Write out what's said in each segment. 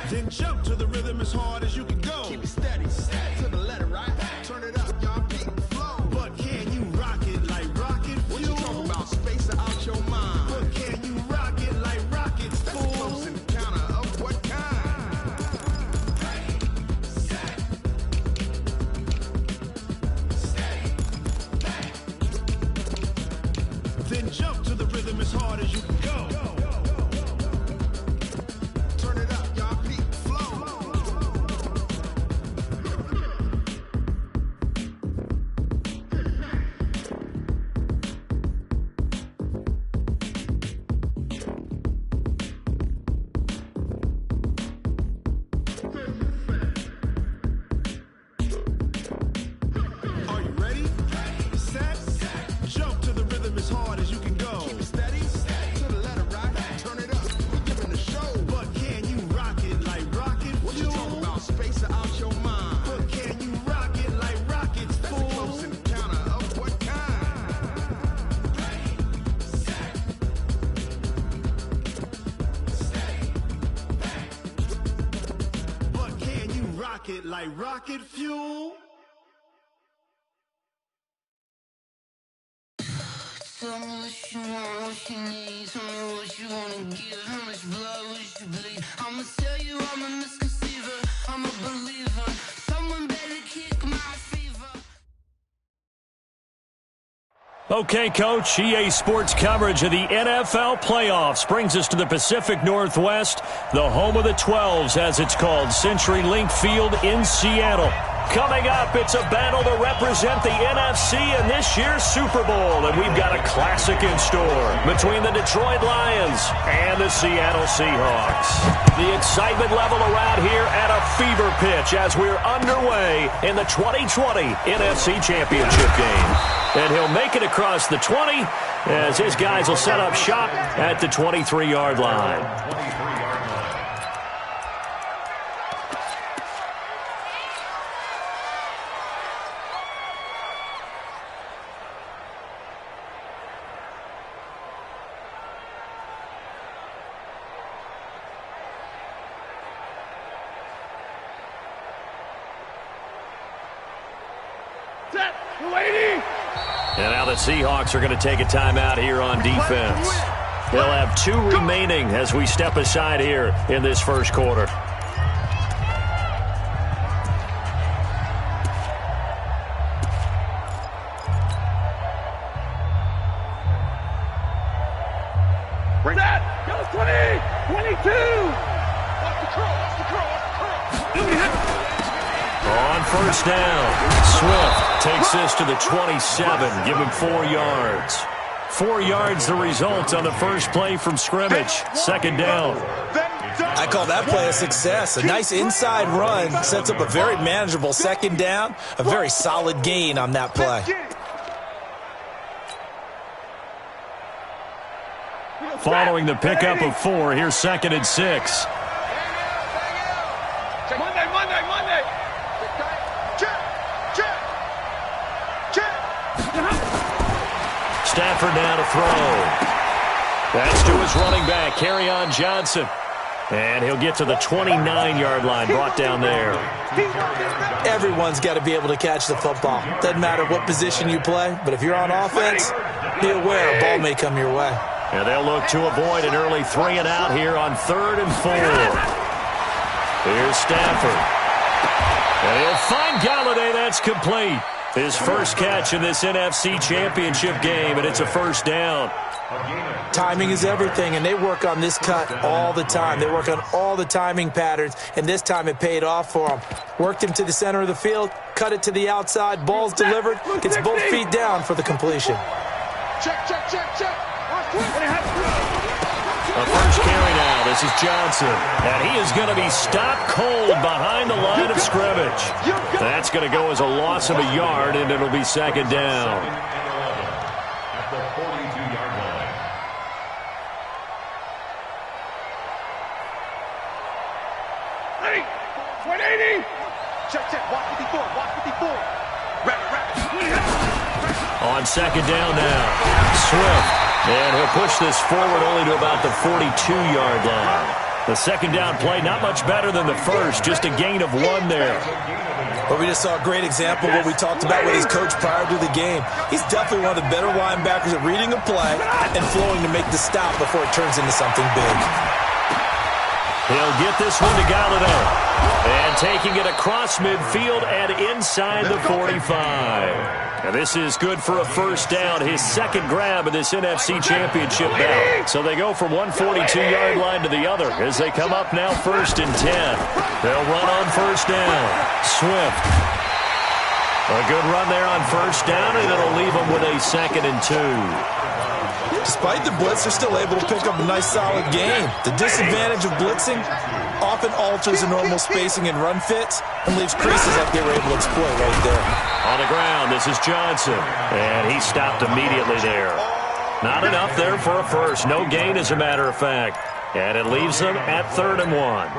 Then jump to the rhythm as hard as you can go. Keep it steady, steady. To the letter, right? Turn it up, y'all beat the flow. But can you rock it like rocket fuel? What you talking about? Space out your mind. But can you rock it like rocket fuel? That's a close encounter of what kind? Set. Stay. Then jump to the rhythm as hard as you can go. Turn it up, y'all beat the flow. Are you ready? Set. Jump to the rhythm as hard as you can go. Keep it steady, to the letter, right? Turn it up, we're giving the show. But can you rock it like rocket What you fuel? talking about? Space out your mind. But can you rock it like rocket That's a close fuel? encounter of what kind? But can you rock it like rocket fuel? Tell me what you want, what you need. Tell me what you wanna give. How much blood would you bleed? I'ma tell you I'm a misconceiver. I'm a believer. Someone better kick my fever. Okay, Coach, EA Sports coverage of the NFL playoffs brings us to the Pacific Northwest, the home of the 12s, as it's called, CenturyLink Field in Seattle. Coming up, it's a battle to represent the NFC in this year's Super Bowl, and we've got a classic in store between the Detroit Lions and the Seattle Seahawks. The excitement level around here at a fever pitch as we're underway in the 2020 NFC Championship game. And he'll make it across the 20 as his guys will set up shop at the 23-yard line. And now the Seahawks are going to take a timeout here on defense. They'll have 2 remaining as we step aside here in this first quarter. Bring that! Go 20! 22! What's the curl? On first down, Swift takes this to the 27, give him 4 yards. 4 yards the result on the first play from scrimmage. Second down. I call that play a success. A nice inside run sets up a very manageable second down, a very solid gain on that play. Following the pickup of 4, here's 2nd and 6. Monday. Stafford now to throw. That's to his running back, Kerryon Johnson. And he'll get to the 29-yard line, brought down there. Everyone's got to be able to catch the football. Doesn't matter what position you play, but if you're on offense, be aware a ball may come your way. And they'll look to avoid an early 3 and out here on 3rd and 4. Here's Stafford. And he'll find Galladay. That's complete. His first catch in this NFC Championship game, and it's a first down. Timing is everything, and they work on this cut all the time. They work on all the timing patterns, and this time it paid off for them. Worked him to the center of the field, cut it to the outside, ball's delivered, gets both feet down for the completion. Check. A first carry now. This is Johnson. And he is going to be stopped cold behind the line of scrimmage. That's going to go as a loss of a yard, and it'll be second down. At the 42-yard line. Ready? 180. Check. Watch 54. On second down now, Swift. And he'll push this forward only to about the 42-yard line. The second down play, not much better than the first, just a gain of 1 there. But we just saw a great example of what we talked about with his coach prior to the game. He's definitely one of the better linebackers at reading a play and flowing to make the stop before it turns into something big. He'll get this one to Galladay. And taking it across midfield and inside the 45. And this is good for a first down, his second grab of this NFC Championship bout. So they go from one 42-yard line to the other as they come up now 1st and 10. They'll run on first down. Swift. A good run there on first down, and it'll leave them with a 2nd and 2. Despite the blitz, they're still able to pick up a nice, solid gain. The disadvantage of blitzing often alters the normal spacing and run fits and leaves creases like they were able to exploit right there. On the ground, this is Johnson, and he stopped immediately there. Not enough there for a first. No gain, as a matter of fact. And it leaves them at 3rd and 1.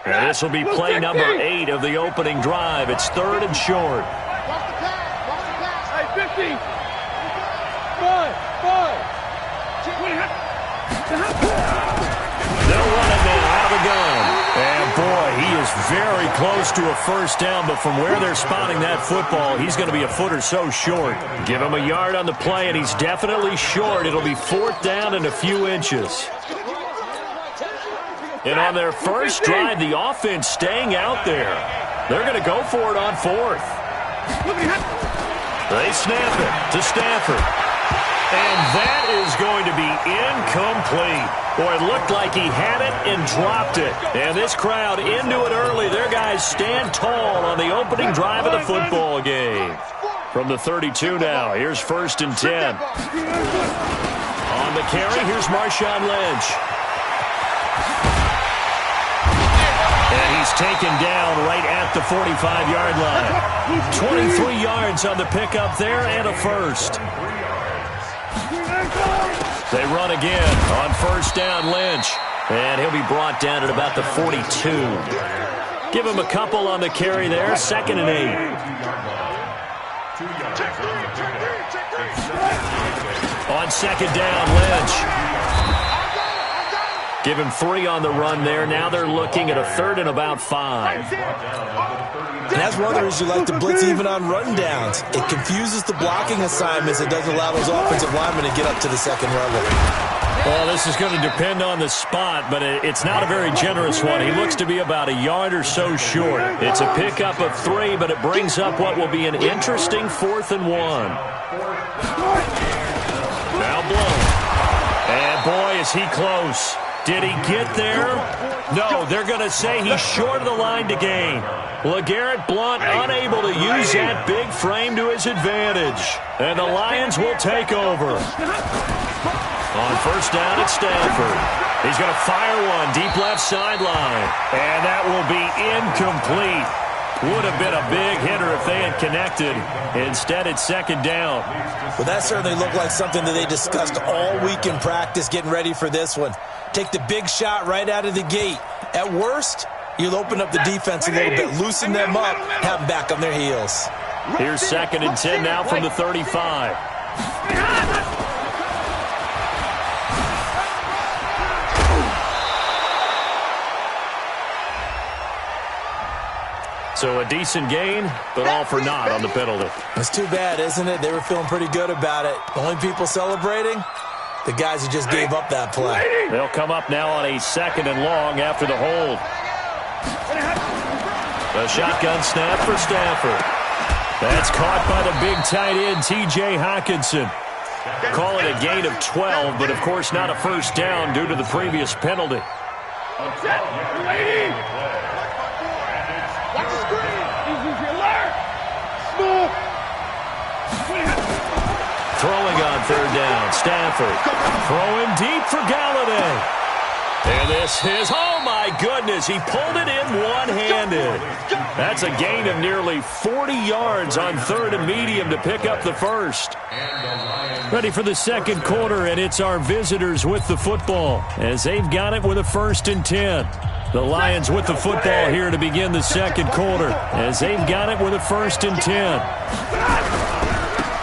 And this will be play number 8 of the opening drive. It's 3rd and short. Hey, 50. 5. They'll run it now out of the gun. And, boy, he is very close to a first down, but from where they're spotting that football, he's going to be a foot or so short. Give him a yard on the play, and he's definitely short. It'll be 4th down and a few inches. And on their first drive, the offense staying out there. They're going to go for it on 4th. They snap it to Stafford. And that is going to be incomplete. Boy, it looked like he had it and dropped it. And this crowd into it early. Their guys stand tall on the opening drive of the football game. From the 32 now, here's 1st and 10. On the carry, here's Marshawn Lynch. And he's taken down right at the 45-yard line. 23 yards on the pickup there and a first. They run again on first down, Lynch. And he'll be brought down at about the 42. Give him a couple on the carry there, 2nd and 8. On 2nd down, Lynch. Give him 3 on the run there. Now they're looking at a 3rd and about 5. And that's one of the reasons you like to blitz even on run downs. It confuses the blocking assignments. It doesn't allow those offensive linemen to get up to the second level. Well, this is going to depend on the spot, but it's not a very generous one. He looks to be about a yard or so short. It's a pickup of 3, but it brings up what will be an interesting 4th and 1. Now blown. And boy, is he close. Did he get there? No, they're going to say he's short of the line to gain. LeGarrette Blount unable to use that big frame to his advantage. And the Lions will take over. On first down at Stanford. He's going to fire one deep left sideline. And that will be incomplete. Would have been a big hitter if they had connected. Instead, it's 2nd down. Well, that certainly looked like something that they discussed all week in practice getting ready for this one. Take the big shot right out of the gate. At worst, you'll open up the defense a little bit, loosen them up, have them back on their heels. Here's 2nd and 10 now from the 35. So a decent gain, but all for naught on the penalty. It's too bad, isn't it? They were feeling pretty good about it. The only people celebrating, the guys who just gave up that play. They'll come up now on a 2nd and long after the hold. A shotgun snap for Stafford. That's caught by the big tight end, T.J. Hockenson. Call it a gain of 12, but of course not a first down due to the previous penalty. Throwing on 3rd down, Stafford. Throwing deep for Galladay. And this is, oh my goodness, he pulled it in one-handed. That's a gain of nearly 40 yards on 3rd and medium to pick up the first. Ready for the second quarter, and it's our visitors with the football as they've got it with a 1st and 10. The Lions with the football here to begin the second quarter as they've got it with a 1st and 10.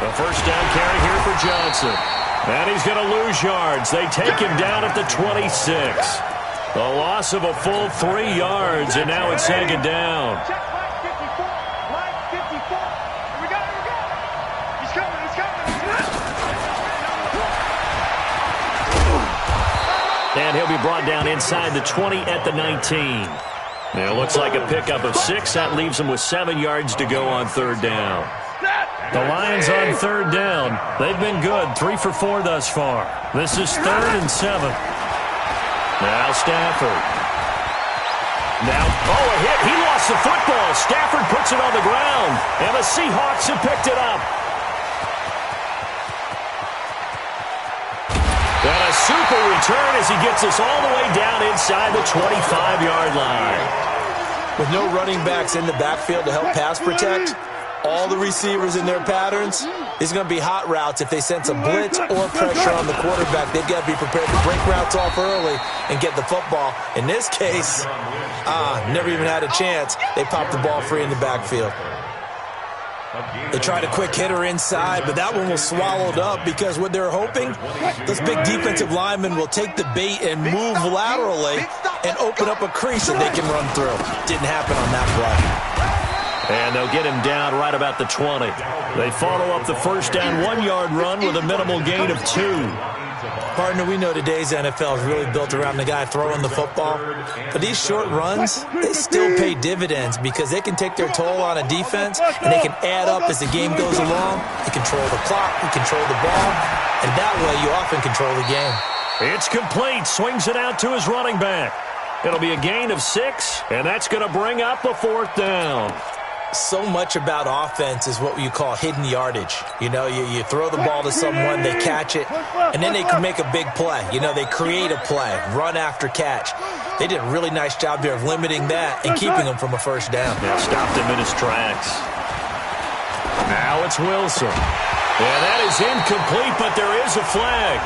A first down carry here for Johnson. And he's going to lose yards. They take him down at the 26. A loss of a full 3 yards, and now it's second down. Check line 54. Line 54. Here we go. He's coming. And he'll be brought down inside the 20 at the 19. It looks like a pickup of 6. That leaves them with 7 yards to go on third down. The Lions on third down. They've been good, 3 for 4 thus far. This is 3rd and 7. Now Stafford. Now, a hit. He lost the football. Stafford puts it on the ground, and the Seahawks have picked it up. And a super return as he gets us all the way down inside the 25-yard line. With no running backs in the backfield to help pass protect, all the receivers in their patterns, it's going to be hot routes if they sense a blitz or pressure on the quarterback. They've got to be prepared to break routes off early and get the football. In this case, never even had a chance. They popped the ball free in the backfield. They tried a quick hitter inside, but that one was swallowed up because what they're hoping, those big defensive linemen will take the bait and move laterally and open up a crease that they can run through. Didn't happen on that play. And they'll get him down right about the 20. They follow up the first down 1-yard run with a minimal gain of 2. Partner, we know today's NFL is really built around the guy throwing the football. But these short runs, they still pay dividends because they can take their toll on a defense and they can add up as the game goes along. You control the clock, you control the ball, and that way you often control the game. It's complete. Swings it out to his running back. It'll be a gain of 6, and that's going to bring up a 4th down. So much about offense is what you call hidden yardage. You know, you throw the ball to someone, they catch it, and then they can make a big play. You know, they create a play, run after catch. They did a really nice job there of limiting that and keeping him from a first down. Yeah, stopped him in his tracks. Now it's Wilson. Yeah, that is incomplete, but there is a flag.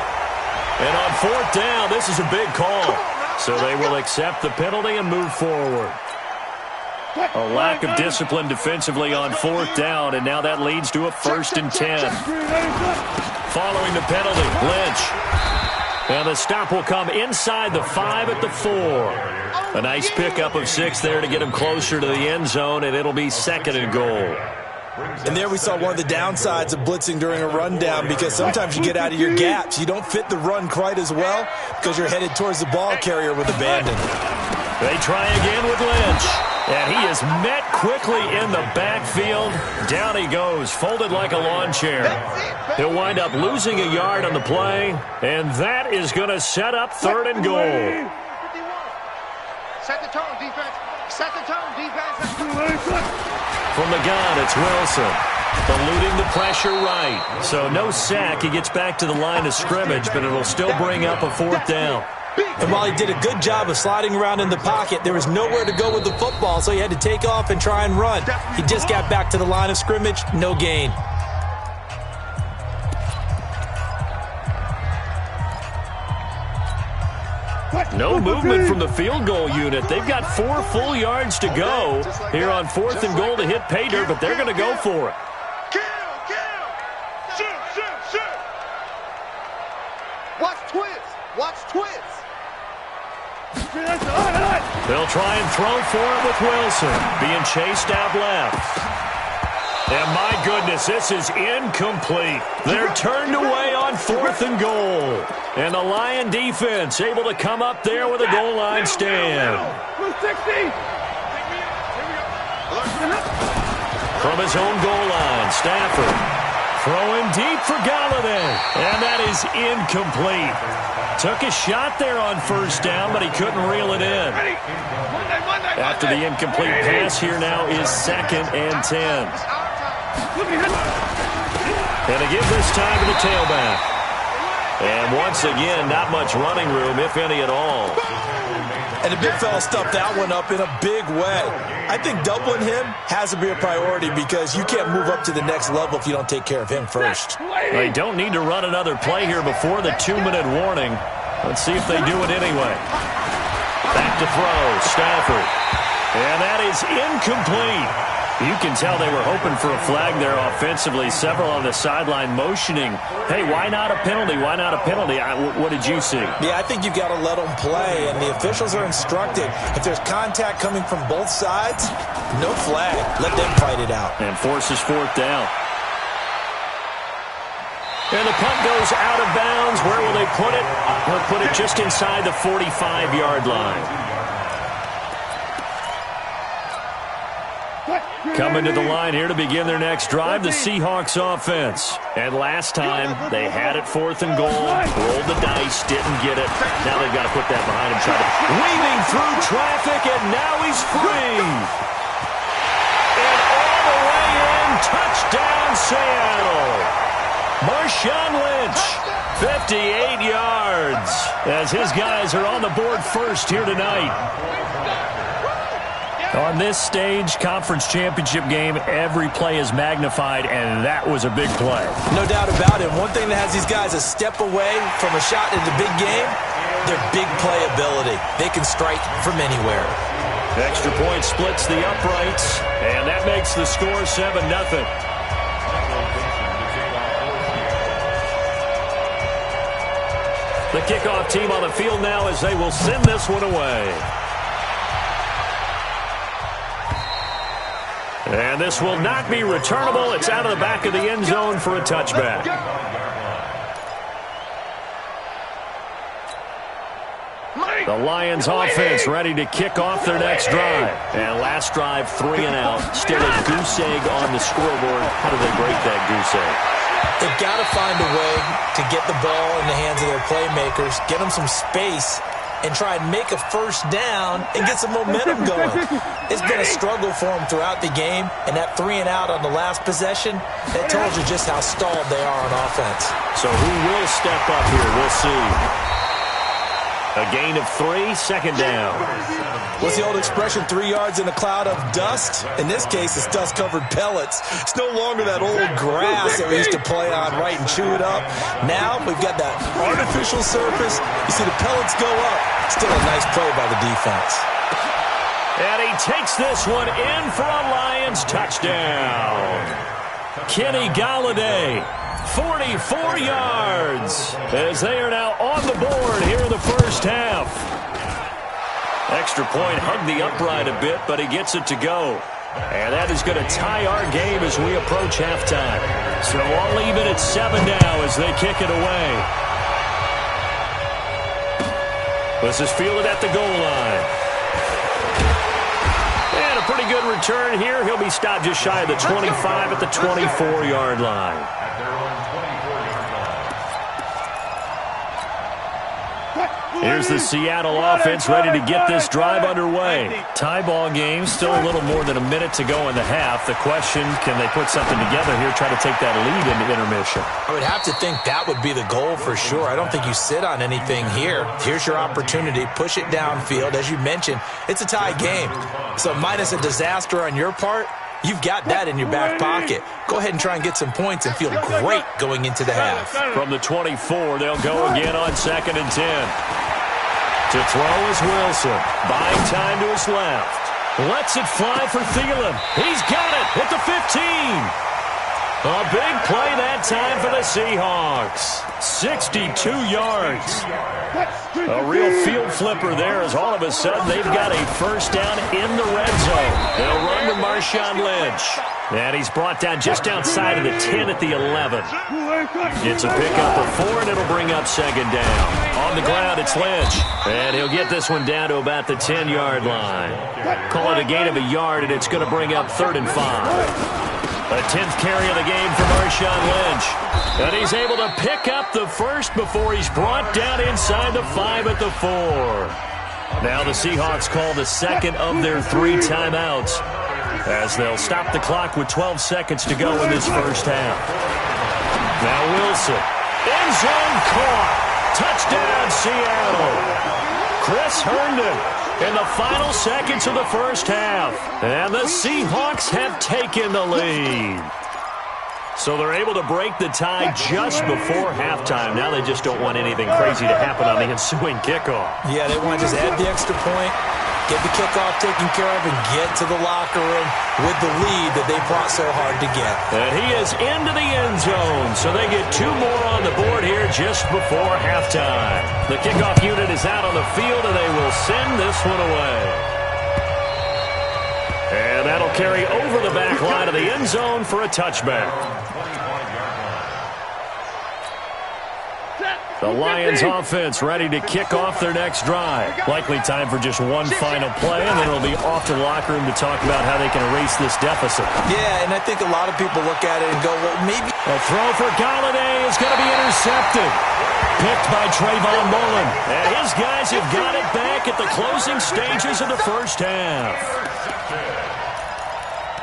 And on 4th down, this is a big call. So they will accept the penalty and move forward. A lack of discipline defensively on 4th down, and now that leads to a 1st and 10. Following the penalty, Lynch. And the stop will come inside the 5 at the 4. A nice pickup of 6 there to get him closer to the end zone, and it'll be 2nd and goal. And there we saw one of the downsides of blitzing during a rundown because sometimes you get out of your gaps. You don't fit the run quite as well because you're headed towards the ball carrier with abandon. They try again with Lynch. And he is met quickly in the backfield. Down he goes, folded like a lawn chair. He'll wind up losing a yard on the play, and that is going to set up 3rd and goal. Set the tone, defense. Set the tone, defense. From the gun, it's Wilson. Eluding the pressure right. So no sack. He gets back to the line of scrimmage, but it'll still bring up a 4th down. And while he did a good job of sliding around in the pocket, there was nowhere to go with the football, so he had to take off and try and run. He just got back to the line of scrimmage, no gain. No movement from the field goal unit. They've got 4 full yards to go here on 4th and goal to hit pay dirt, but they're going to go for it. Shoot. Watch twins. They'll try and throw for it with Wilson. Being chased out left. And my goodness, this is incomplete. They're turned away on 4th and goal. And the Lion defense able to come up there with a goal line stand. From his own goal line, Stafford throwing deep for Galladay. And that is incomplete. Took a shot there on 1st down, but he couldn't reel it in. After the incomplete pass, here now is 2nd and 10. And to give this time to the tailback. And once again, not much running room, if any at all. And the big fella stuffed that one up in a big way. I think doubling him has to be a priority because you can't move up to the next level if you don't take care of him first. They don't need to run another play here before the 2-minute warning. Let's see if they do it anyway. Back to throw, Stafford. And that is incomplete. You can tell they were hoping for a flag there offensively. Several on the sideline motioning, hey, why not a penalty? Why not a penalty? What did you see? Yeah, I think you've got to let them play, and the officials are instructed. If there's contact coming from both sides, no flag. Let them fight it out. And forces fourth down. And the punt goes out of bounds. Where will they put it? They'll put it just inside the 45-yard line. Coming to the line here to begin their next drive, the Seahawks offense. And last time, they had it 4th and goal, rolled the dice, didn't get it. Now they've got to put that behind him, try to weaving through traffic, and now he's free. And all the way in, touchdown Seattle. Marshawn Lynch, 58 yards, as his guys are on the board first here tonight. On this stage, conference championship game, every play is magnified, and that was a big play. No doubt about it. One thing that has these guys a step away from a shot in the big game, their big play ability. They can strike from anywhere. Extra point splits the uprights, and that makes the score 7-0. The kickoff team on the field now as they will send this one away. And this will not be returnable. It's out of the back of the end zone for a touchback. The Lions offense ready to kick off their next drive. And last drive, 3 and out. Still a goose egg on the scoreboard. How do they break that goose egg? They've got to find a way to get the ball in the hands of their playmakers, get them some space, and try and make a first down and get some momentum going. It's been a struggle for them throughout the game, and that 3 and out on the last possession, that tells you just how stalled they are on offense. So who will step up here? We'll see. A gain of 3, second down. What's the old expression, 3 yards in a cloud of dust? In this case, it's dust-covered pellets. It's no longer that old grass that we used to play on, right, and chew it up. Now we've got that artificial surface. You see the pellets go up. Still a nice play by the defense. And he takes this one in for a Lions touchdown. Kenny Galladay, 44 yards, as they are now on the board here in the first half. Extra point hugged the upright a bit, but he gets it to go. And that is going to tie our game as we approach halftime. So all even at 7 now as they kick it away. This is fielded at the goal line. And a pretty good return here. He'll be stopped just shy of the 25 at the 24-yard line. Here's the Seattle offense ready to get this drive underway. Tie ball game, still a little more than a minute to go in the half. The question, can they put something together here, try to take that lead into intermission? I would have to think that would be the goal for sure. I don't think you sit on anything here. Here's your opportunity. Push it downfield. As you mentioned, it's a tie game. So minus a disaster on your part, you've got that in your back pocket. Go ahead and try and get some points and feel great going into the half. From the 24, they'll go again on 2nd and 10. To throw is Wilson. Buying time to his left. Lets it fly for Thielen. He's got it at the 15. A big play that time for the Seahawks. 62 yards. A real field flipper there as all of a sudden they've got a first down in the red zone. They'll run to Marshawn Lynch. And he's brought down just outside of the 10 at the 11. It's a pickup of 4, and it'll bring up 2nd down. On the ground, it's Lynch. And he'll get this one down to about the 10-yard line. Call it a gain of a yard, and it's going to bring up 3rd and 5. A 10th carry of the game for Marshawn Lynch. And he's able to pick up the first before he's brought down inside the 5 at the 4. Now the Seahawks call the second of their 3 timeouts, as they'll stop the clock with 12 seconds to go in this first half. Now Wilson, end zone caught. Touchdown, Seattle. Chris Herndon in the final seconds of the first half. And the Seahawks have taken the lead. So they're able to break the tie just before halftime. Now they just don't want anything crazy to happen on the ensuing kickoff. Yeah, they want to just add the extra point, get the kickoff taken care of, and get to the locker room with the lead that they fought so hard to get. And he is into the end zone, so they get 2 more on the board here just before halftime. The kickoff unit is out on the field, and they will send this one away. And that'll carry over the back line of the end zone for a touchback. The Lions offense ready to kick off their next drive. Likely time for just one final play, and then it'll be off to the locker room to talk about how they can erase this deficit. Yeah, and I think a lot of people look at it and go, well, maybe. A throw for Galladay is going to be intercepted. Picked by Trayvon Mullen. And his guys have got it back at the closing stages of the first half.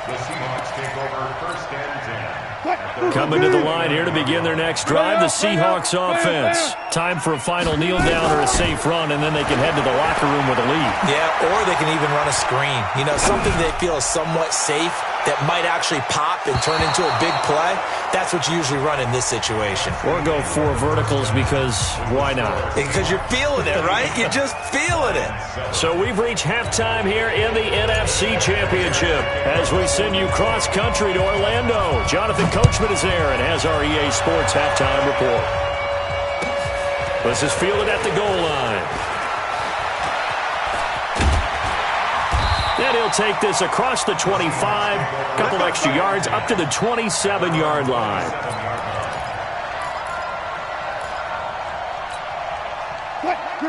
The Seahawks take over first and 10. Coming to the line here to begin their next drive, the Seahawks offense. Time for a final kneel down or a safe run, and then they can head to the locker room with a lead. Yeah, or they can even run a screen. You know, something they feel is somewhat safe that might actually pop and turn into a big play. That's what you usually run in this situation. Or go 4 verticals because why not? Because you're feeling it, right? You're just feeling it. So we've reached halftime here in the NFC Championship as we send you cross-country to Orlando. Jonathan Coachman is there and has our EA Sports halftime report. This is fielded at the goal line. And he'll take this across the 25, a couple extra yards, up to the 27-yard line.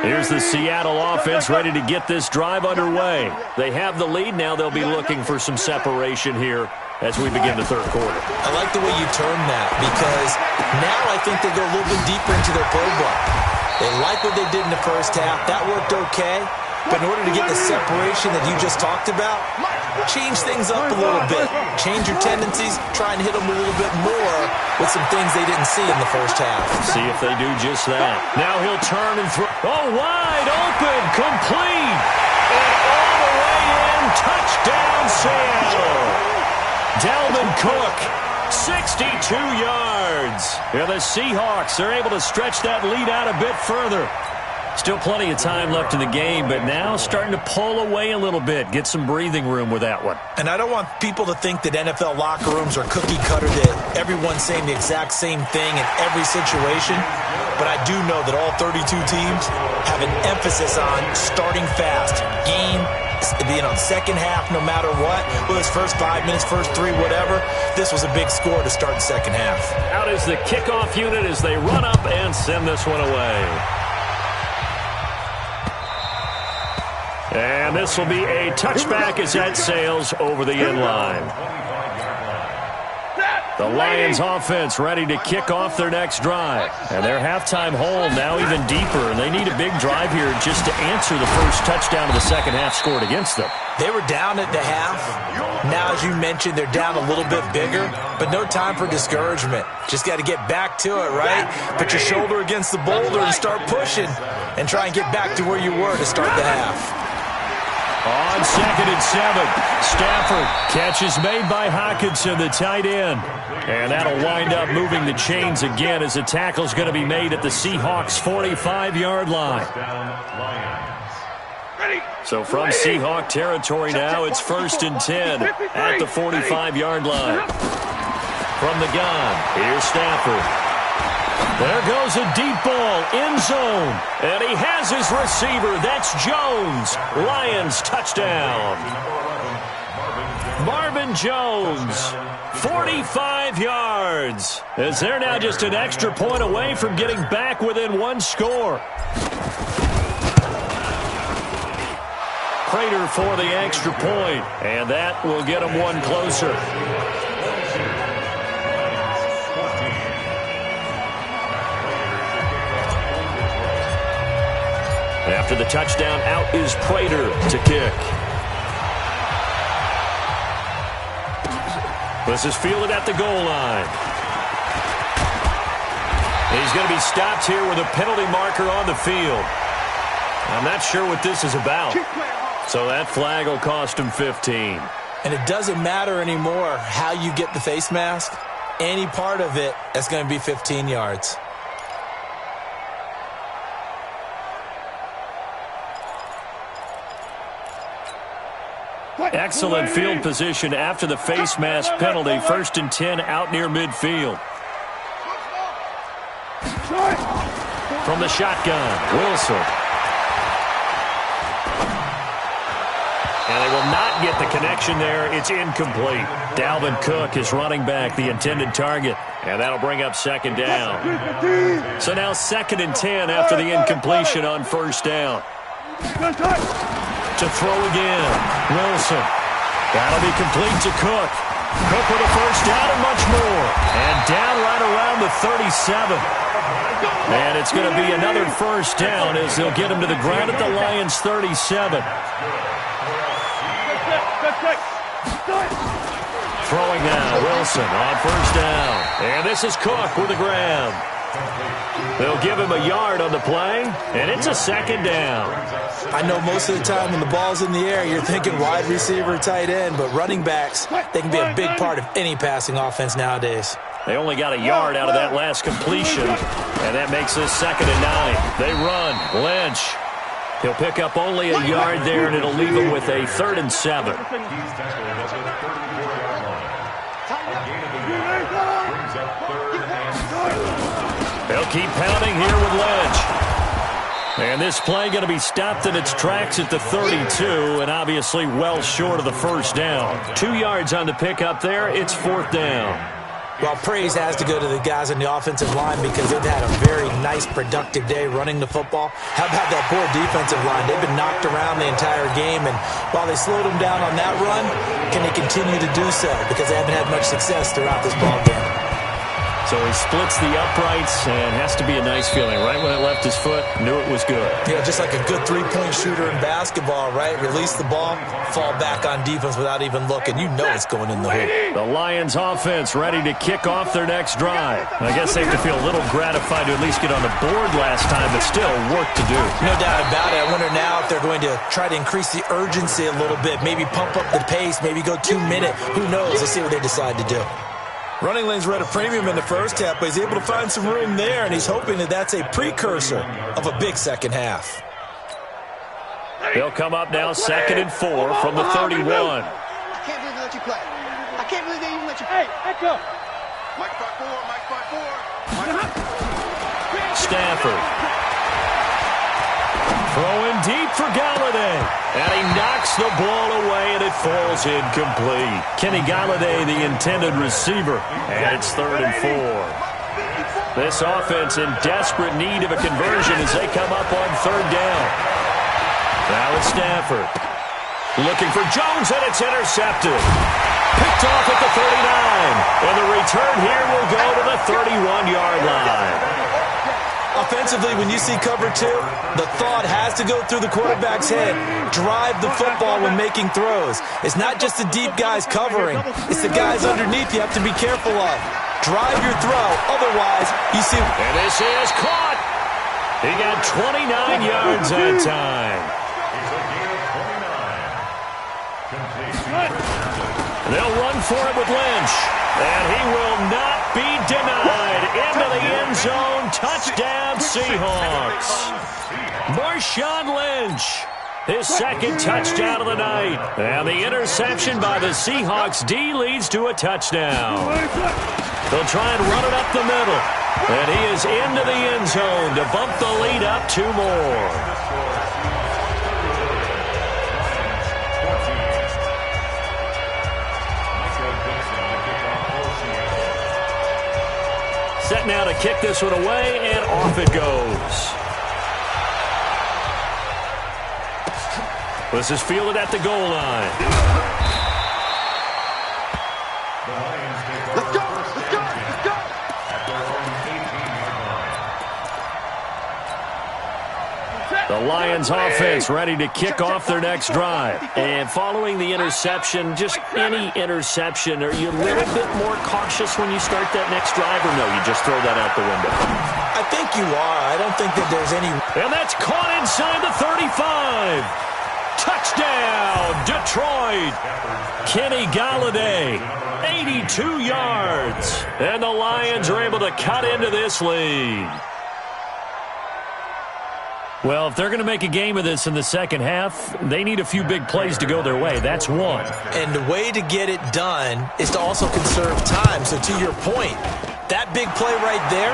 Here's the Seattle offense ready to get this drive underway. They have the lead. Now they'll be looking for some separation here as we begin the third quarter. I like the way you term that because now I think they go a little bit deeper into their playbook. They like what they did in the first half. That worked okay. But in order to get the separation that you just talked about, change things up a little bit. Change your tendencies. Try and hit them a little bit more with some things they didn't see in the first half. See if they do just that. Now he'll turn and throw. Oh, wide open. Complete. And all the way in. Touchdown, Seattle. Dalvin Cook, 62 yards. Yeah, the Seahawks are able to stretch that lead out a bit further. Still plenty of time left in the game, but now starting to pull away a little bit. Get some breathing room with that one. And I don't want people to think that NFL locker rooms are cookie cutter, that everyone's saying the exact same thing in every situation. But I do know that all 32 teams have an emphasis on starting fast. Second half, no matter what. Well, this first 5 minutes, first 3, whatever. This was a big score to start the second half. Out is the kickoff unit as they run up and send this one away. And this will be a touchback as that sails over the end line. The Lions offense ready to kick off their next drive. And their halftime hole now even deeper. And they need a big drive here just to answer the first touchdown of the second half scored against them. They were down at the half. Now, as you mentioned, they're down a little bit bigger. But no time for discouragement. Just got to get back to it, right? Put your shoulder against the boulder and start pushing. And try and get back to where you were to start the half. On 2nd and 7, Stafford. Catch is made by Hockenson, the tight end. And that'll wind up moving the chains again as the tackle's going to be made at the Seahawks' 45-yard line. So from Seahawk territory now, it's 1st and 10 at the 45-yard line. From the gun, here's Stafford. There goes a deep ball, end zone. And he has his receiver. That's Jones. Lions touchdown. Marvin Jones, 45 yards. As they're now just an extra point away from getting back within one score. Prater for the extra point. And that will get them one closer. After the touchdown, out is Prater to kick. This is fielded at the goal line. He's going to be stopped here with a penalty marker on the field. I'm not sure what this is about. So that flag will cost him 15. And it doesn't matter anymore how you get the face mask. Any part of it, that's going to be 15 yards. Excellent field position after the face mask penalty. 1st and 10 out near midfield. From the shotgun, Wilson. And they will not get the connection there. It's incomplete. Dalvin Cook is running back, the intended target. And that'll bring up 2nd down. So now 2nd and 10 after the incompletion on 1st down. To throw again, Wilson. That'll be complete to Cook. Cook with a 1st down and much more. And down right around the 37. And it's going to be another 1st down as they'll get him to the ground at the Lions' 37. Throwing now, Wilson on 1st down. And this is Cook with the grab. They'll give him a yard on the play, and it's a 2nd down. I know most of the time when the ball's in the air, you're thinking wide receiver, tight end, but running backs, they can be a big part of any passing offense nowadays. They only got a yard out of that last completion, and that makes this 2nd and 9. They run. Lynch. He'll pick up only a yard there, and it'll leave him with a 3rd and 7. They'll keep pounding here with Lynch. And this play going to be stopped in its tracks at the 32, and obviously well short of the 1st down. 2 yards on the pickup there. It's 4th down. Well, praise has to go to the guys on the offensive line because they've had a very nice, productive day running the football. How about that poor defensive line? They've been knocked around the entire game, and while they slowed them down on that run, can they continue to do so? Because they haven't had much success throughout this ball game. So he splits the uprights, and has to be a nice feeling. Right when it left his foot, knew it was good. Yeah, just like a good three-point shooter in basketball, right? Release the ball, fall back on defense without even looking. You know it's going in the hoop. The Lions offense ready to kick off their next drive. I guess they have to feel a little gratified to at least get on the board last time, but still work to do. No doubt about it. I wonder now if they're going to try to increase the urgency a little bit, maybe pump up the pace, maybe go 2-minute. Who knows? Let's see what they decide to do. Running lanes were at a premium in the first half, but he's able to find some room there, and he's hoping that that's a precursor of a big second half. They'll come up now 2nd and 4 from the 31. I can't believe they let you play. I can't believe they even let you play. Hey, Echo. Mike 5-4, Mike 5-4. Stafford. Throwing deep for Galladay. And he knocks the ball away, and it falls incomplete. Kenny Galladay, the intended receiver. And it's 3rd and 4. This offense in desperate need of a conversion as they come up on 3rd down. Now it's Stafford. Looking for Jones, and it's intercepted. Picked off at the 39. And the return here will go to the 31-yard line. Offensively, when you see cover 2, the thought has to go through the quarterback's head. Drive the football when making throws. It's not just the deep guys covering. It's the guys underneath you have to be careful of. Drive your throw. Otherwise, you see... And this is caught. He got 29 yards that time. They'll run for it with Lynch. And he will not be denied. Into the end zone. Touchdown, Seahawks. Marshawn Lynch. His 2nd touchdown of the night. And the interception by the Seahawks D leads to a touchdown. They'll try and run it up the middle. And he is into the end zone to bump the lead up 2 more. Set now to kick this one away, and off it goes. This is fielded at the goal line. Let's go, let's go, let's go. The Lions offense ready to kick off their next drive. And following the interception, just any interception, are you a little bit more cautious when you start that next drive, or no, you just throw that out the window? I think you are. I don't think that there's any... And that's caught inside the 35. Touchdown, Detroit. Kenny Galladay, 82 yards. And the the Lions are able to cut into this lead. Well, if they're going to make a game of this in the second half, they need a few big plays to go their way. That's one. And the way to get it done is to also conserve time. So to your point, that big play right there,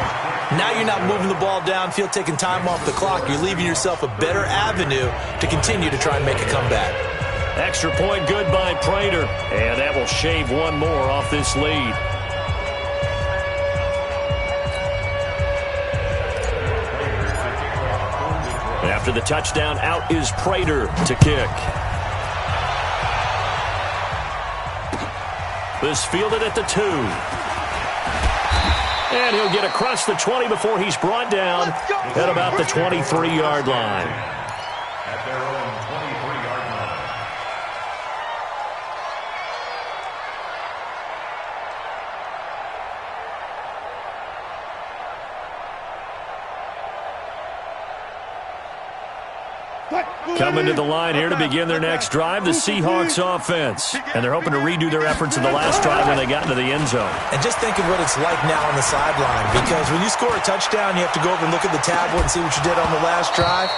now you're not moving the ball downfield, taking time off the clock. You're leaving yourself a better avenue to continue to try and make a comeback. Extra point good by Prater. And that will shave one more off this lead. After the touchdown, out is Prater to kick. This fielded at the 2. And he'll get across the 20 before he's brought down at about the 23-yard line. At their own 23-yard line. Coming to the line here to begin their next drive, the Seahawks offense. And they're hoping to redo their efforts in the last drive when they got into the end zone. And just think of what it's like now on the sideline, because when you score a touchdown, you have to go over and look at the tablet and see what you did on the last drive.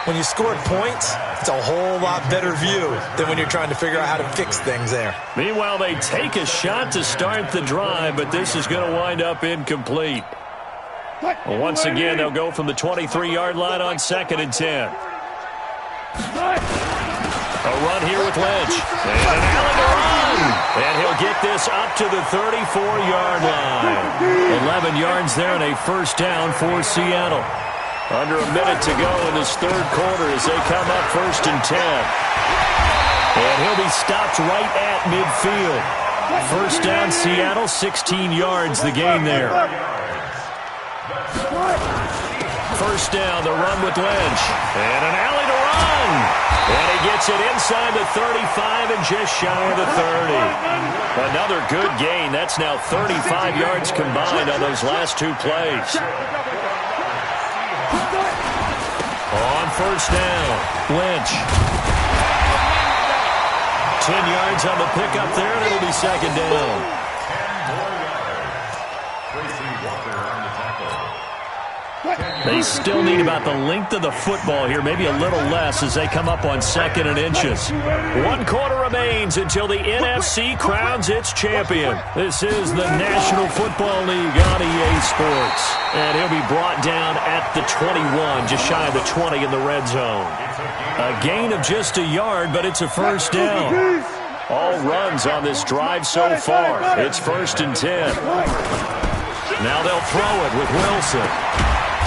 When you scored points, it's a whole lot better view than when you're trying to figure out how to fix things there. Meanwhile, they take a shot to start the drive, but this is going to wind up incomplete. Once again, they'll go from the 23-yard line on 2nd and 10. A run here with Lynch. And an alley to run. And he'll get this up to the 34-yard line. 11 yards there and a first down for Seattle. Under a minute to go in this third quarter as they come up 1st and 10. And he'll be stopped right at midfield. First down, Seattle, 16 yards the gain there. First down, the run with Lynch. And an alley to run. And he gets it inside the 35 and just shy of the 30. Another good gain. That's now 35 yards combined on those last two plays. On first down, Lynch. 10 yards on the pickup there, and it'll be second down. They still need about the length of the football here, maybe a little less as they come up on 2nd and inches. 1 quarter remains until the NFC crowns its champion. This is the National Football League on EA Sports. And he'll be brought down at the 21, just shy of the 20 in the red zone. A gain of just a yard, but it's a first down. All runs on this drive so far. It's 1st and 10. Now they'll throw it with Wilson.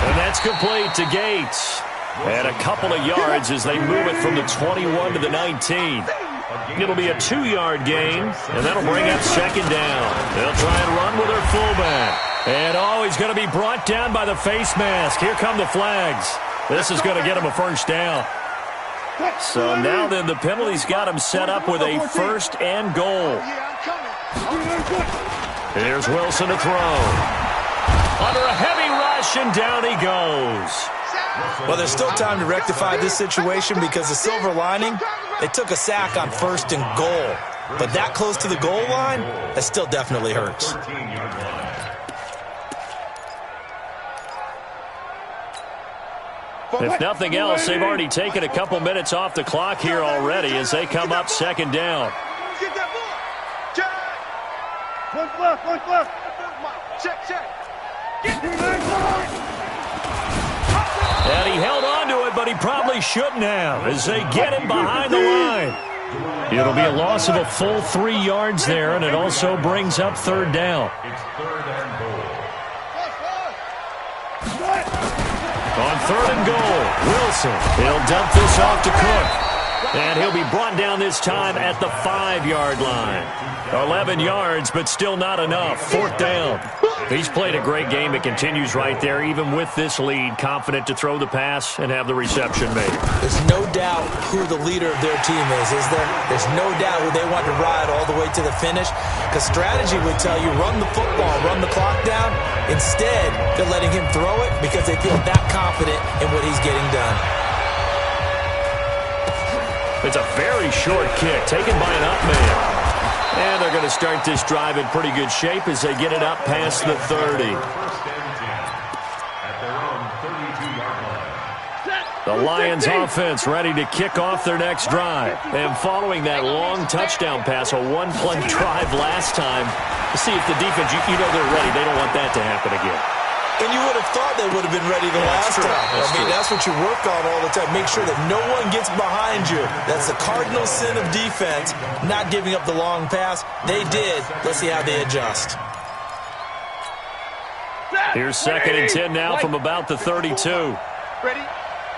And that's complete to Gates. And a couple of yards as they move it from the 21 to the 19. It'll be a 2-yard gain, and that'll bring up second down. They'll try and run with their fullback. And, he's going to be brought down by the face mask. Here come the flags. This is going to get him a first down. So now then the penalty's got him set up with a 1st and goal. Here's Wilson to throw. Under a heavy rush, and down he goes. Well, there's still time to rectify this situation because the silver lining, they took a sack on 1st and goal. But that close to the goal line, that still definitely hurts. If nothing else, they've already taken a couple minutes off the clock here already as they come up second down. Get that ball. Check. One left. Check. And he held on to it, but he probably shouldn't have as they get him behind the line. It'll be a loss of a full 3 yards there, and it also brings up 3rd down. It's 3rd and goal. On 3rd and goal, Wilson. He'll dump this off to Cook. And he'll be brought down this time at the 5-yard line. 11 yards, but still not enough. 4th down. He's played a great game. It continues right there, even with this lead, confident to throw the pass and have the reception made. There's no doubt who the leader of their team is there? There's no doubt who they want to ride all the way to the finish. Because strategy would tell you, run the football, run the clock down. Instead, they're letting him throw it because they feel that confident in what he's getting done. It's a very short kick, taken by an up man. And they're going to start this drive in pretty good shape as they get it up past the 30. The Lions offense ready to kick off their next drive. And following that long touchdown pass, a one-play drive last time, to see if the defense, you know they're ready. They don't want that to happen again. And you would have thought they would have been ready the last time. That's what you work on all the time. Make sure that no one gets behind you. That's the cardinal sin of defense, not giving up the long pass. They did. Let's see how they adjust. Here's 2nd and 10 now from about the 32. Ready?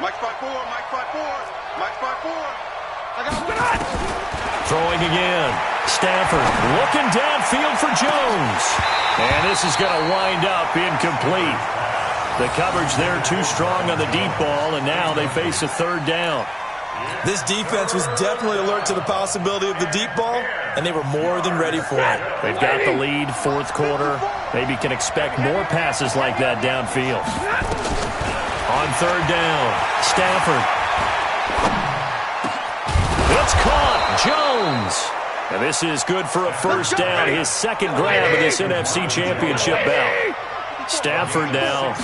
Mike 5-4, Mike 5-4, Mike 5-4. I got it. Throwing again. Stafford looking downfield for Jones. And this is going to wind up incomplete. The coverage there too strong on the deep ball, and now they face a 3rd down. This defense was definitely alert to the possibility of the deep ball, and they were more than ready for it. They've got the lead, 4th quarter. Maybe can expect more passes like that downfield. On 3rd down, Stafford. It's caught. Jones. And this is good for a 1st down. His 2nd grab of this NFC Championship bout. Stafford now a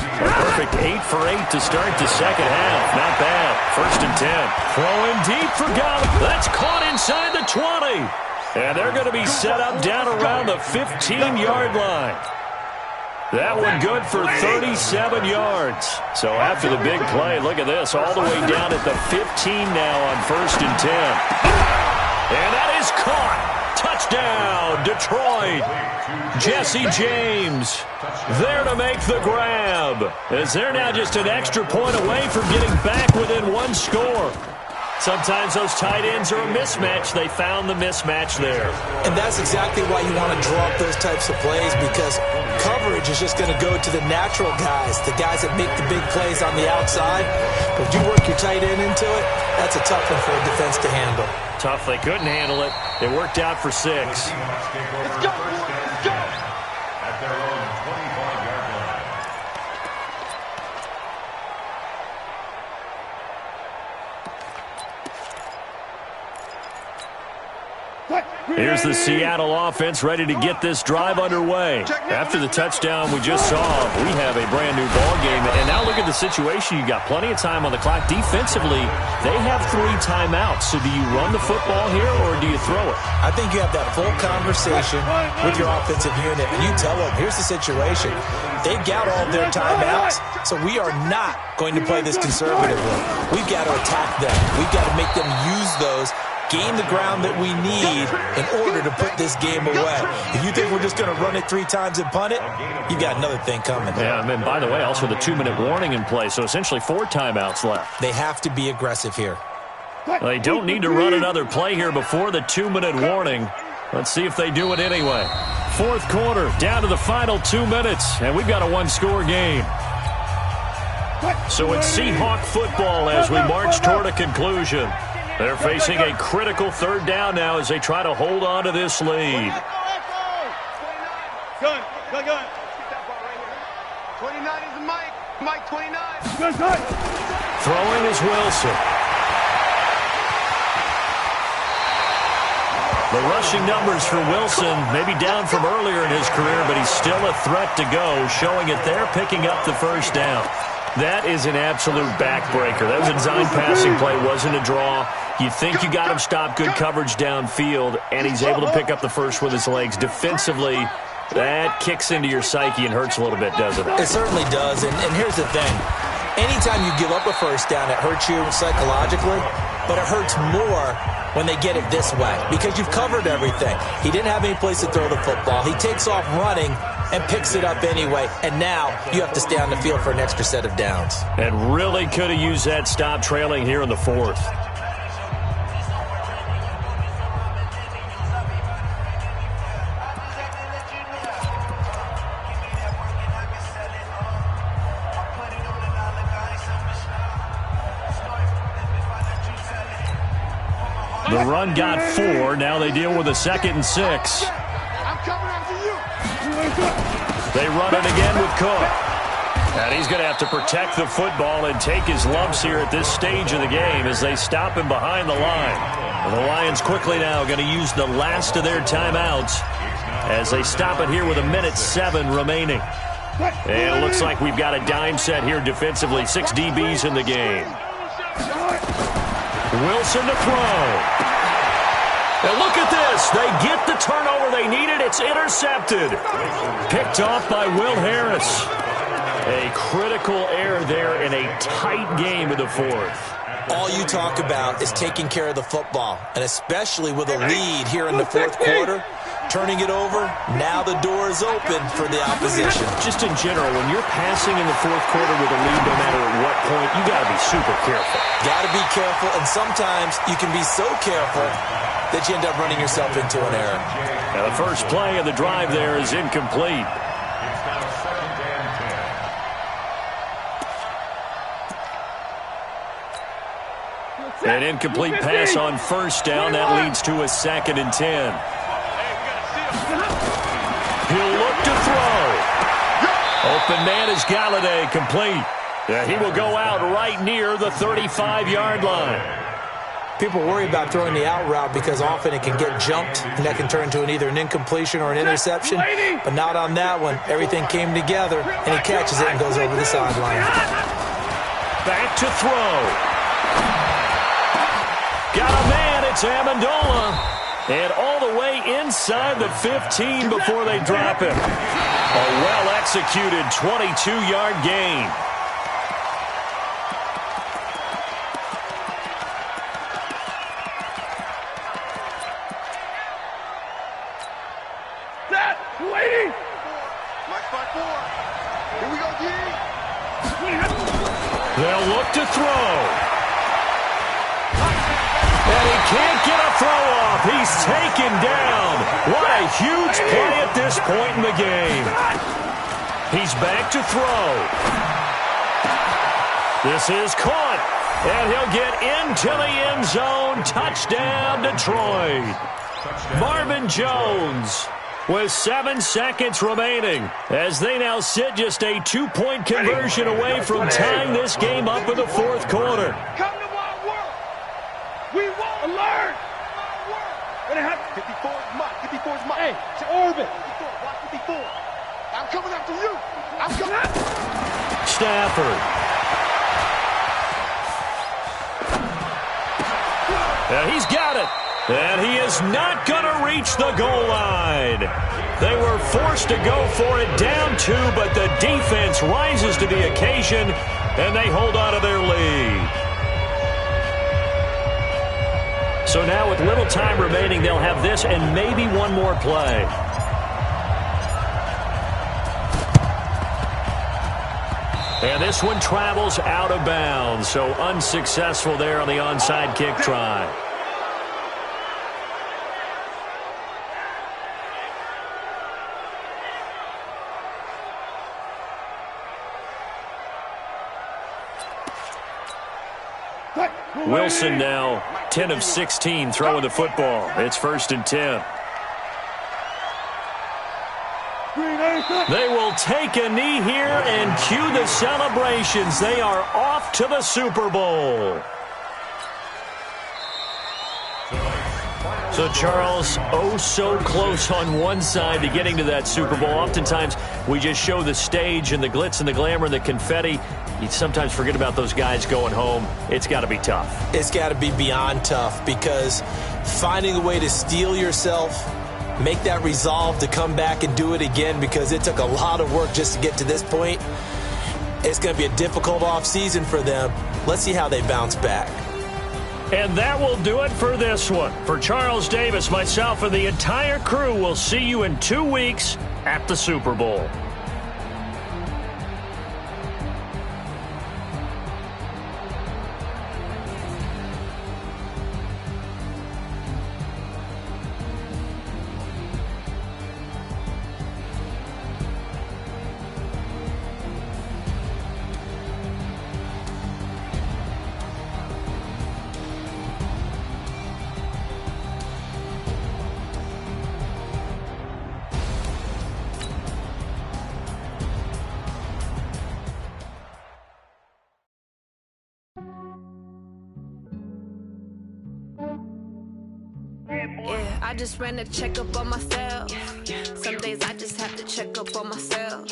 perfect 8 for 8 to start the 2nd half. Not bad. 1st and 10. Throwing deep for Gallup. That's caught inside the 20. And they're going to be set up down around the 15-yard line. That one good for 37 yards. So after the big play, look at this, all the way down at the 15 now on 1st and 10. And that is caught. Touchdown, Detroit. Jesse James there to make the grab, as they're now just an extra point away from getting back within 1 score. Sometimes those tight ends are a mismatch. They found the mismatch there. And that's exactly why you want to draw up those types of plays, because coverage is just going to go to the natural guys, the guys that make the big plays on the outside. But if you work your tight end into it, that's a tough one for a defense to handle. Tough. They couldn't handle it. It worked out for 6. Let's go, boys. Let's go. At their own 25-yard line. Here's the Seattle offense ready to get this drive underway. After the touchdown we just saw, we have a brand-new ball game. And now look at the situation. You got plenty of time on the clock. Defensively, they have 3 timeouts. So do you run the football here or do you throw it? I think you have that full conversation with your offensive unit, and you tell them, here's the situation. They've got all their timeouts, so we are not going to play this conservatively. We've got to attack them. We've got to make them use those, gain the ground that we need in order to put this game away. If you think we're just going to run it 3 times and punt it, you've got another thing coming. Yeah, and then, by the way, also the 2-minute warning in play, so essentially 4 timeouts left. They have to be aggressive here. They don't need to run another play here before the 2-minute warning. Let's see if they do it anyway. 4th quarter, down to the final 2 minutes, and we've got a 1-score game. So it's Seahawk football as we march toward a conclusion. They're facing a critical 3rd down now as they try to hold on to this lead. Gun. 29 is Mike. Mike 29. Throwing is Wilson. The rushing numbers for Wilson maybe down from earlier in his career, but he's still a threat to go, showing it there, picking up the 1st down. That is an absolute backbreaker. That was a design passing play, wasn't a draw. You think you got him stopped, good coverage downfield, and he's able to pick up the 1st with his legs. Defensively, that kicks into your psyche and hurts a little bit, doesn't it? It certainly does, and here's the thing. Anytime you give up a 1st down, it hurts you psychologically, but it hurts more when they get it this way because you've covered everything. He didn't have any place to throw the football. He takes off running and picks it up anyway, and now you have to stay on the field for an extra set of downs. And really could have used that stop trailing here in the 4th. The run got 4. Now they deal with a 2nd and 6. I'm coming after you. They run it again with Cook. And he's going to have to protect the football and take his lumps here at this stage of the game as they stop him behind the line. And the Lions quickly now going to use the last of their timeouts as they stop it here with 1:07 remaining. And it looks like we've got a dime set here defensively. 6 DBs in the game. Wilson to throw. And look at this. They get the turnover they needed. It's intercepted. Picked off by Will Harris. A critical error there in a tight game of the fourth. All you talk about is taking care of the football, and especially with a lead here in the fourth quarter, turning it over, now the door is open for the opposition. Just in general, when you're passing in the fourth quarter with a lead, no matter at what point, you got to be super careful. Got to be careful, and sometimes you can be so careful that you end up running yourself into an error. Now the first play of the drive there is incomplete. It's now 2nd and 10. An incomplete pass on first down. That leads to a 2nd and 10. He'll look to throw. Open man is Galladay, complete. He will go out right near the 35-yard line. People worry about throwing the out route because often it can get jumped, and that can turn into either an incompletion or an interception. But not on that one. Everything came together, and he catches it and goes over the sideline. Back to throw. Got a man. It's Amendola. And all the way inside the 15 before they drop him. A well-executed 22-yard gain. Waiting! Mike 5-4. Here we go, D. They'll look to throw. And he can't get a throw off. He's taken down. What a huge play at this point in the game. He's back to throw. This is caught. And he'll get into the end zone. Touchdown, Detroit. Marvin Jones with 7 seconds remaining as they now sit just a 2-point conversion away from tying this game up in the fourth quarter. Come to my work. We won't alert. What happened? 54 is Mike. 54 is Mike. Hey, to orbit. 54. Watch 54. I'm coming after you. I'm coming. Stafford. And he's got it. And he is not going to reach the goal line. They were forced to go for it down 2, but the defense rises to the occasion, and they hold on to their lead. So now with little time remaining, they'll have this and maybe one more play. And this one travels out of bounds, so unsuccessful there on the onside kick try. Wilson now 10 of 16 throwing the football. It's 1st and 10. They will take a knee here and cue the celebrations. They are off to the Super Bowl. So, Charles, oh so close on one side to getting to that Super Bowl. Oftentimes, we just show the stage and the glitz and the glamour and the confetti. You sometimes forget about those guys going home. It's got to be tough. It's got to be beyond tough because finding a way to steel yourself, make that resolve to come back and do it again because it took a lot of work just to get to this point. It's going to be a difficult offseason for them. Let's see how they bounce back. And that will do it for this one. For Charles Davis, myself, and the entire crew, we'll see you in 2 weeks at the Super Bowl. Yeah, I just ran a checkup on myself. Some days I just have to check up on myself.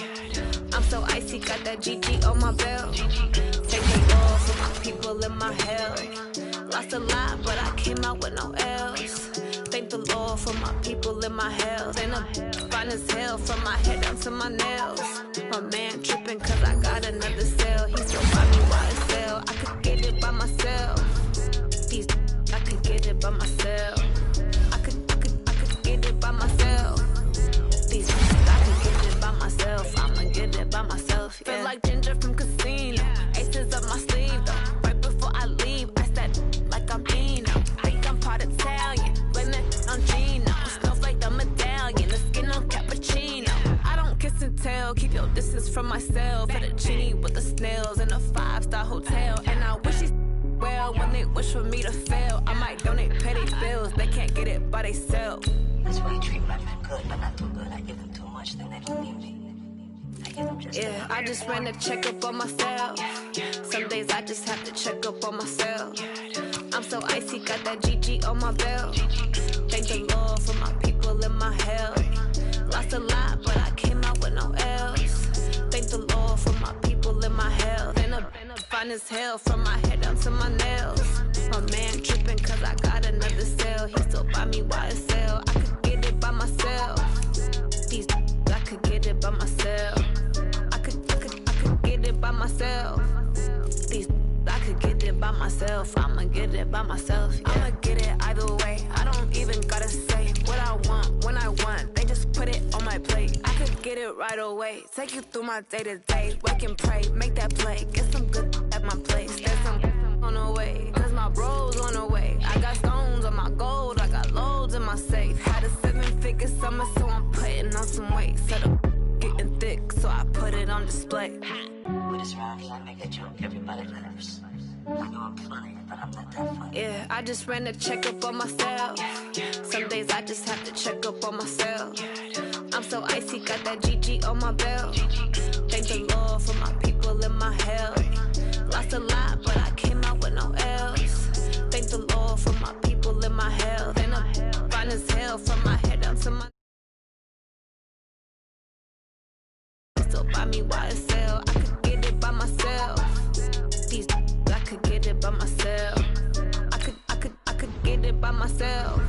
I'm so icy, got that GG on my belt. Take the balls with my people in my my health. Lost a lot, but I came out with no L's. Thank the Lord for my people in my health. And I'm fine as hell from my head down to my nails. My man tripping cause I got another cell. He still buy me YSL. I could get it by myself. I could get it by myself. I could get it by myself. I could get it by myself. I'ma get it by myself. Yeah. Feel like Ginger from Casino. Aces up my sleeve though. Right before I leave, I said like I'm Dino. Think I'm part Italian. Blame it on Gino. Snowflake the medallion. The skin on cappuccino. I don't kiss and tell. Keep your distance from myself. At a genie with the snails in a 5-star hotel. And I wish he's well when they wish for me to fail. I might donate, pay their bills. They can't get it by themselves. That's why you treat my men good, but not too good. I give them too much, then they don't need me. I give them just yeah, I just ran a checkup on myself. Some days I just have to check up on myself. I'm so icy, got that GG on my belt. Thank the Lord for my people in my health. Lost a lot, but I came out with no L's. Thank the Lord for my people in my health. And I'm fine as hell from my head down to my nails. My man tripping cause I got another cell. He still buy me YSL. I could get it by myself. I could get it by myself. I could get it by myself. I could get it by myself. I'ma get it by myself. Yeah. I'ma get it either way. I don't even gotta say what I want when I want. They just put it on my plate. I could get it right away. Take you through my day to day. Wake and pray, make that play. Get some good at my place. There's some on the way. Cause my bros on the way. I got stones on my gold. I got loads in my safe. Had a 7-figure summer, so I'm putting on some weight. Set up getting thick, so I put it on display. with this round, I make a joke, everybody laughs. I know I'm funny, but I'm not that funny. Yeah, I just ran a checkup on myself. Some days I just have to check up on myself. I'm so icy, got that GG on my belt. Thank the Lord for my people in my health. Lost a lot, but I came out with no L's. Thank the Lord for my people in my health. And I'm fine as hell from my head down to my still buy me YSL. I could get it by myself. I could get it by myself. I could get it by myself.